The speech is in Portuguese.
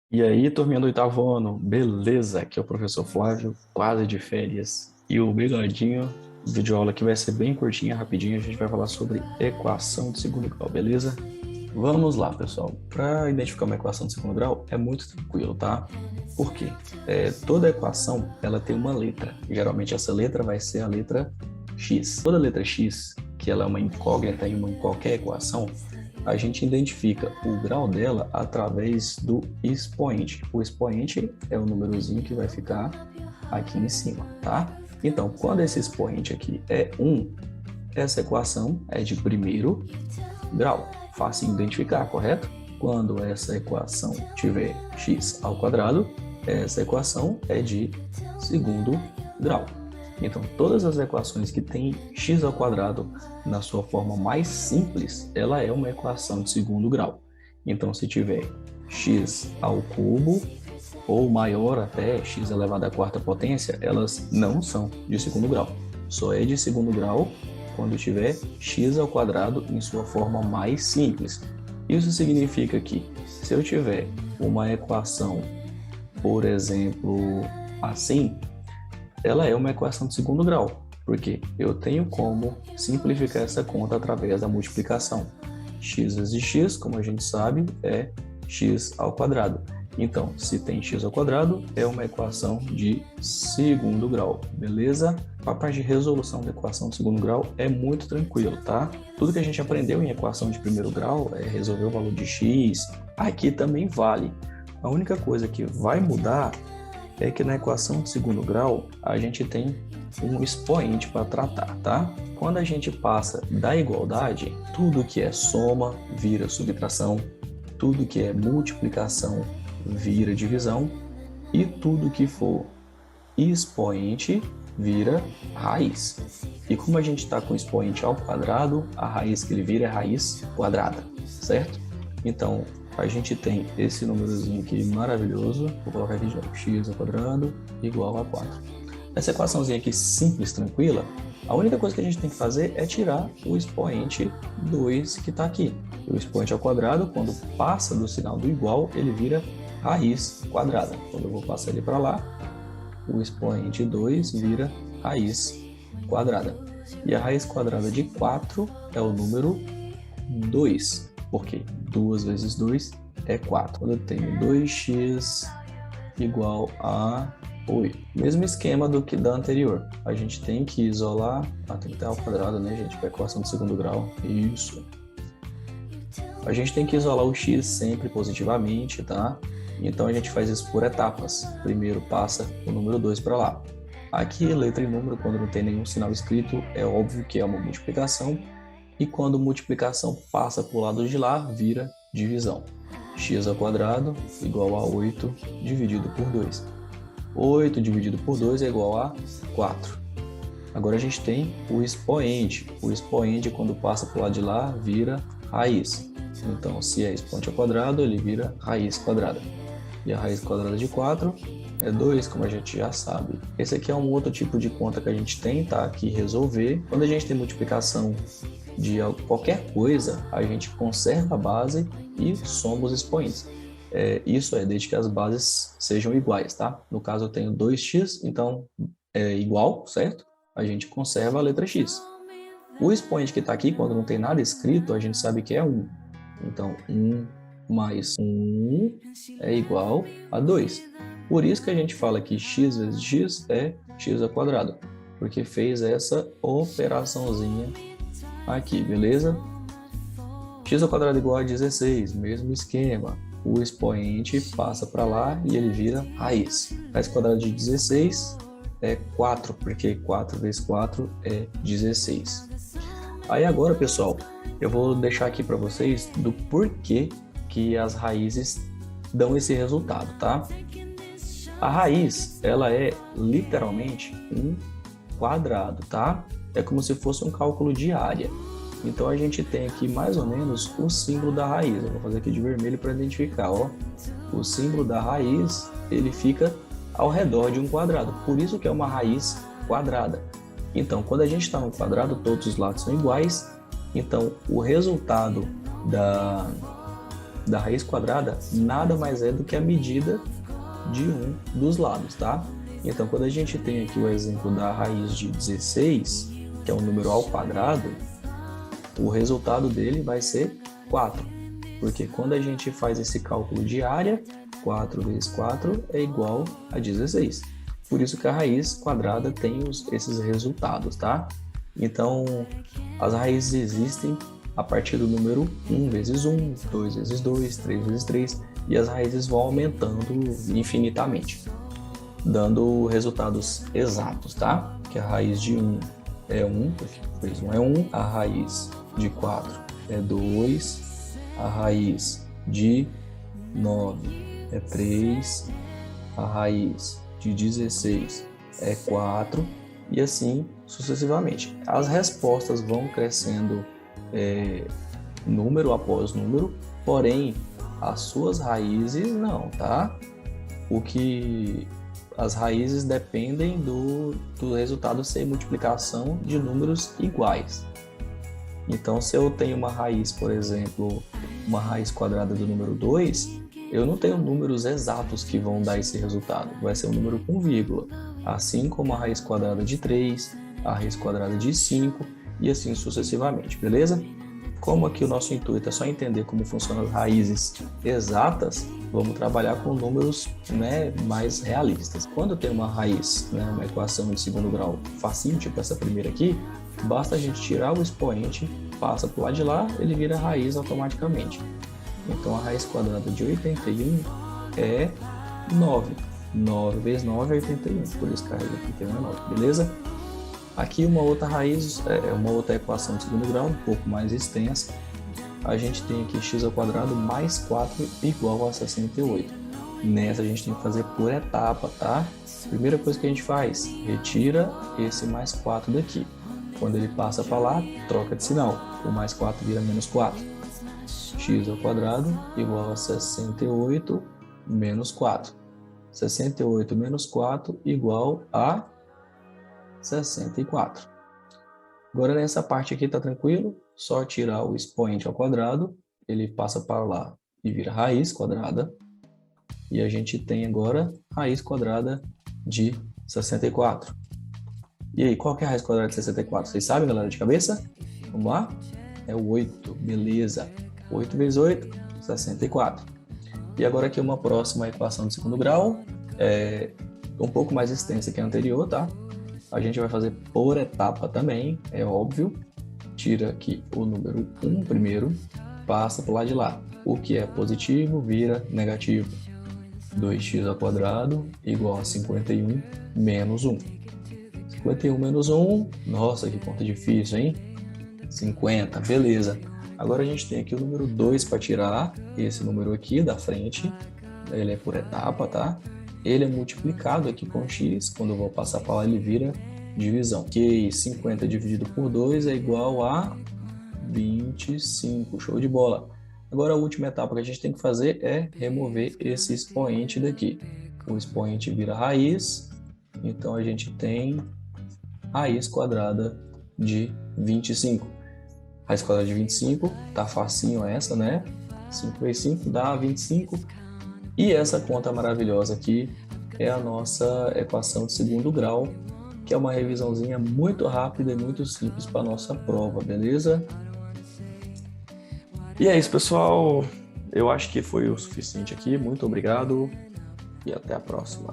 E aí, turminha do oitavo ano, beleza? Aqui é o professor Flávio, quase de férias. E o bigodinho, videoaula que vai ser bem curtinha, rapidinho, a gente vai falar sobre equação de segundo grau, beleza? Vamos lá, pessoal. Para identificar uma equação de segundo grau é muito tranquilo, tá? Por quê? Toda equação, ela tem uma letra. Geralmente essa letra vai ser a letra x. Toda letra x, que ela é uma incógnita em qualquer equação, a gente identifica o grau dela através do expoente. O expoente é o númerozinho que vai ficar aqui em cima, tá? Então, quando esse expoente aqui é 1, essa equação é de primeiro grau. Fácil de identificar, correto? Quando essa equação tiver x ao quadrado, essa equação é de segundo grau. Então, todas as equações que têm x ao quadrado na sua forma mais simples, ela é uma equação de segundo grau. Então, se tiver x ao cubo ou maior até x elevado à quarta potência, elas não são de segundo grau. Só é de segundo grau quando tiver x ao quadrado em sua forma mais simples. Isso significa que se eu tiver uma equação, por exemplo, assim, ela é uma equação de segundo grau, porque eu tenho como simplificar essa conta através da multiplicação. X vezes x, como a gente sabe, é x ao quadrado. Então, se tem x ao quadrado, é uma equação de segundo grau, beleza? A parte de resolução da equação de segundo grau é muito tranquilo, tá? Tudo que a gente aprendeu em equação de primeiro grau é resolver o valor de x, aqui também vale. A única coisa que vai mudar é que na equação de segundo grau a gente tem um expoente para tratar, tá? Quando a gente passa da igualdade, tudo que é soma vira subtração, tudo que é multiplicação vira divisão e tudo que for expoente vira raiz. E como a gente está com expoente ao quadrado, a raiz que ele vira é raiz quadrada, certo? Então, a gente tem esse númerozinho aqui maravilhoso, vou colocar aqui de novo, x ao quadrado igual a 4. Essa equaçãozinha aqui simples, tranquila, a única coisa que a gente tem que fazer é tirar o expoente 2 que está aqui. O expoente ao quadrado, quando passa do sinal do igual, ele vira raiz quadrada. Quando eu vou passar ele para lá, o expoente 2 vira raiz quadrada. E a raiz quadrada de 4 é o número 2, porque 2 vezes 2 é 4. Quando eu tenho 2x igual a 8. Mesmo esquema do que da anterior. A gente tem que isolar... tem que ter ao quadrado, né, gente? Para equação de segundo grau. Isso. A gente tem que isolar o x sempre positivamente, tá? Então a gente faz isso por etapas. Primeiro passa o número 2 para lá. Aqui, letra e número, quando não tem nenhum sinal escrito, é óbvio que é uma multiplicação. E quando multiplicação passa para o lado de lá, vira divisão. X ao quadrado igual a 8 dividido por 2. 8 dividido por 2 é igual a 4. Agora a gente tem o expoente. O expoente, quando passa para o lado de lá, vira raiz. Então, se é expoente ao quadrado, ele vira raiz quadrada. E a raiz quadrada de 4 é 2, como a gente já sabe. Esse aqui é um outro tipo de conta que a gente tem, tá? Que resolver. Quando a gente tem multiplicação de qualquer coisa, a gente conserva a base e soma os expoentes. Isso é desde que as bases sejam iguais, tá? No caso, eu tenho 2x, então é igual, certo? A gente conserva a letra x. O expoente que está aqui, quando não tem nada escrito, a gente sabe que é 1. Então, 1 mais 1 é igual a 2. Por isso que a gente fala que x vezes x é x ao quadrado, porque fez essa operaçãozinha aqui, beleza? X ao quadrado igual a 16, mesmo esquema. O expoente passa para lá e ele vira raiz. Raiz quadrada de 16 é 4, porque 4 vezes 4 é 16. Aí agora, pessoal, eu vou deixar aqui para vocês do porquê que as raízes dão esse resultado, tá? A raiz, ela é literalmente um quadrado, tá? É como se fosse um cálculo de área. Então a gente tem aqui mais ou menos o símbolo da raiz. Eu vou fazer aqui de vermelho para identificar, ó. O símbolo da raiz, ele fica ao redor de um quadrado. Por isso que é uma raiz quadrada. Então, quando a gente está no quadrado, todos os lados são iguais. Então, o resultado da raiz quadrada nada mais é do que a medida de um dos lados, tá? Então, quando a gente tem aqui o exemplo da raiz de 16, que é um número ao quadrado, o resultado dele vai ser 4, porque quando a gente faz esse cálculo de área, 4 vezes 4 é igual a 16. Por isso que a raiz quadrada tem esses resultados, tá? Então, as raízes existem a partir do número 1 vezes 1, 2 vezes 2, 3 vezes 3, e as raízes vão aumentando infinitamente, dando resultados exatos, tá? Que a raiz de 1 é 1, porque 2 1 é 1, a raiz de 4 é 2, a raiz de 9 é 3, a raiz de 16 é 4, e assim sucessivamente. As respostas vão crescendo número após número, porém as suas raízes não, tá? As raízes dependem do resultado ser multiplicação de números iguais. Então, se eu tenho uma raiz, por exemplo, uma raiz quadrada do número 2, eu não tenho números exatos que vão dar esse resultado. Vai ser um número com vírgula. Assim como a raiz quadrada de 3, a raiz quadrada de 5 e assim sucessivamente, beleza? Como aqui o nosso intuito é só entender como funcionam as raízes exatas, vamos trabalhar com números, mais realistas. Quando eu tenho uma raiz, uma equação de segundo grau facinho, tipo essa primeira aqui, basta a gente tirar o expoente, passa para o lado de lá, ele vira raiz automaticamente. Então a raiz quadrada de 81 é 9. 9 vezes 9 é 81, por isso que a raiz de 81 é 9, beleza? Aqui uma outra raiz, uma outra equação de segundo grau, um pouco mais extensa. A gente tem aqui x ao quadrado mais 4 igual a 68. Nessa a gente tem que fazer por etapa, tá? Primeira coisa que a gente faz, retira esse mais 4 daqui. Quando ele passa para lá, troca de sinal. O mais 4 vira menos 4. X ao quadrado igual a 68 menos 4. 68 menos 4 igual a 64. Agora nessa parte aqui tá tranquilo, só tirar o expoente ao quadrado, ele passa para lá e vira raiz quadrada. E a gente tem agora raiz quadrada de 64. E aí, qual que é a raiz quadrada de 64? Vocês sabem, galera, de cabeça? Vamos lá? É o 8, beleza. 8 vezes 8, 64. E agora aqui uma próxima equação de segundo grau, um pouco mais extensa que a anterior, tá? A gente vai fazer por etapa também, é óbvio. Tira aqui o número 1 primeiro, passa para o lado de lá. O que é positivo vira negativo. 2x ao quadrado igual a 51 menos 1. 51 menos 1, nossa, que conta difícil, hein? 50, beleza. Agora a gente tem aqui o número 2 para tirar, esse número aqui da frente, ele é por etapa, tá? Ele é multiplicado aqui com x, quando eu vou passar para lá ele vira divisão. Que 50 dividido por 2 é igual a 25, show de bola. Agora a última etapa que a gente tem que fazer é remover esse expoente daqui. O expoente vira raiz, então a gente tem raiz quadrada de 25. Raiz quadrada de 25, tá facinho essa, né? 5 vezes 5 dá 25. E essa conta maravilhosa aqui é a nossa equação de segundo grau, que é uma revisãozinha muito rápida e muito simples para a nossa prova, beleza? E é isso, pessoal. Eu acho que foi o suficiente aqui. Muito obrigado e até a próxima.